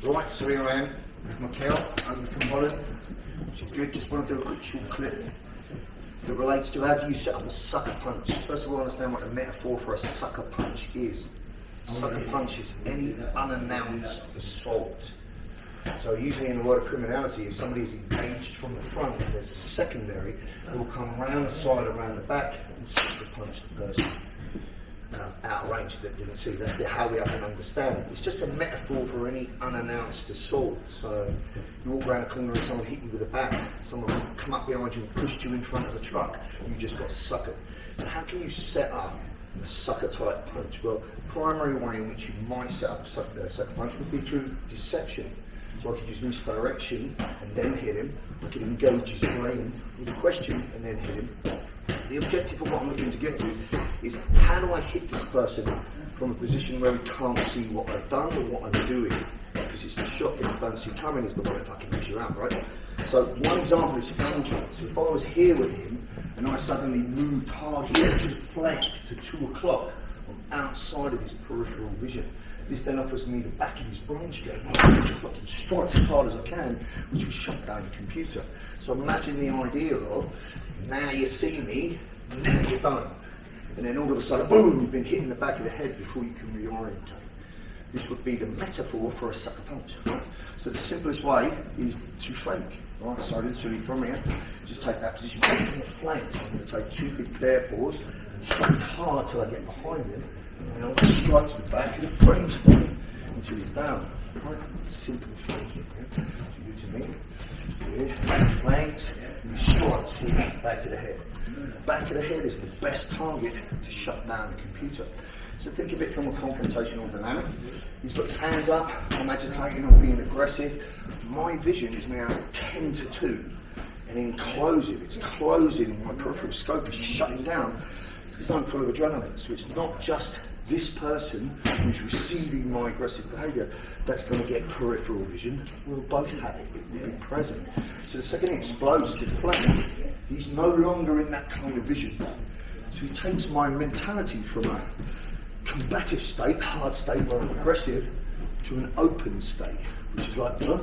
Right, so here I am with my cow over from Holland, which is good. Just want to do a quick short clip that relates to how do you set up a sucker punch. First of all, understand what the metaphor for a sucker punch is. Sucker punch is any unannounced assault. So usually in the world of criminality, if somebody is engaged from the front and there's a secondary, they will come around the side, around the back and sucker punch the person out of range that didn't see. That's how we have to understand it. It's just a metaphor for any unannounced assault. So you walk around a corner and someone hit you with a bat, someone come up behind you and pushed you in front of the truck, you just got suckered. So how can you set up a sucker type punch? Well, the primary way in which you might set up a sucker punch would be through deception. So I could use misdirection and then hit him. I could engage his brain with a question and then hit him. The objective of what I'm looking to get to is how do I hit this person from a position where he can't see what I've done or what I'm doing? Because it's the shot that you don't see coming is the one that fucking makes you out, right? So one example is flanking. So if I was here with him and I suddenly moved hard here to the flank to 2 o'clock, I'm outside of his peripheral vision. This then offers me the back of his brain stem. I can fucking strike as hard as I can, which will shut down the computer. So imagine the idea of, now you see me, now you don't. And then all of a sudden, boom, you've been hit in the back of the head before you can reorientate. This would be the metaphor for a sucker punch. Right? So the simplest way is to flank. Right? So literally from here, just take that position from the flank. So I'm going to take 2 big bear paws and strike hard till I get behind him. And I'll strike to the back of the brainstem until he's down. Right? Simple flanking. Yeah? So you to me. Here, flanks, and strikes here, back of the head. Back of the head is the best target to shut down the computer. So think of it from a confrontational dynamic. He's got his hands up, I'm agitating or being aggressive. My vision is now 10 to 2. And in closing, it's closing, my peripheral scope is shutting down. Because I'm full of adrenaline. So it's not just this person who's receiving my aggressive behaviour that's going to get peripheral vision. We'll both have it. It will be present. So the second he explodes to the flank, he's no longer in that kind of vision. So he takes my mentality from a combative state, hard state where I'm aggressive, to an open state, which is like, huh?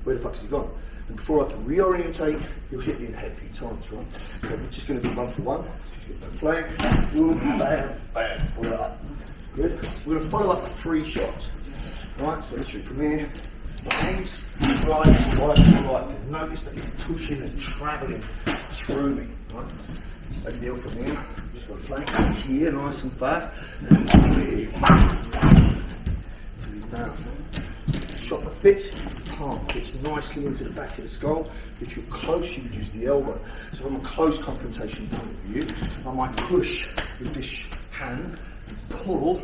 Where the fuck's he gone? And before I can reorientate, he'll hit me in the head a few times, right? So we're just going to do 1 for 1. Just get the flank, boom, bam, bam, follow it up. Good? So we're going to follow up with 3 shots. Right, so literally from here, hands, right. Notice that he's pushing and travelling through me, right? Same deal from here. Just got a flank here, nice and fast. Until he's down. Shot that fits the palm, fits nicely into the back of the skull. If you're close, you would use the elbow. So from a close confrontation point of view, I might push with this hand and pull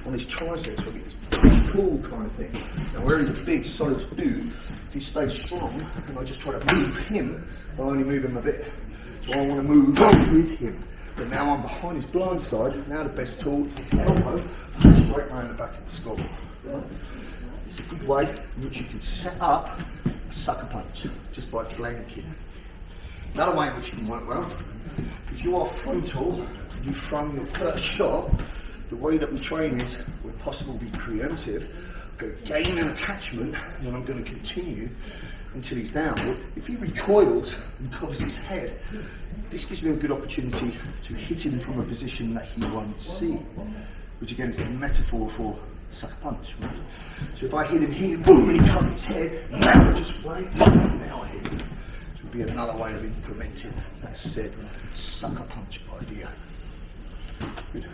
on his triceps, so I get this push-pull kind of thing. Now where he's a big solid dude, if he stays strong, and I just try to move him, I'll only move him a bit. So I want to move with him. But now I'm behind his blind side, now the best tool is this elbow, straight around the back of the skull. Right? It's a good way in which you can set up a sucker punch, just by flanking. Another way in which you can work well, if you are frontal, you throw your first shot, the way that we train is, where possible, be preemptive, go gain an attachment, and then I'm going to continue until he's down. But if he recoils and covers his head, this gives me a good opportunity to hit him from a position that he won't see, which again is a metaphor for sucker punch. Right? So if I hit him here, boom, and he covers his head, now I just flank, now I hit him. This would be another way of implementing that said sucker punch idea. Good.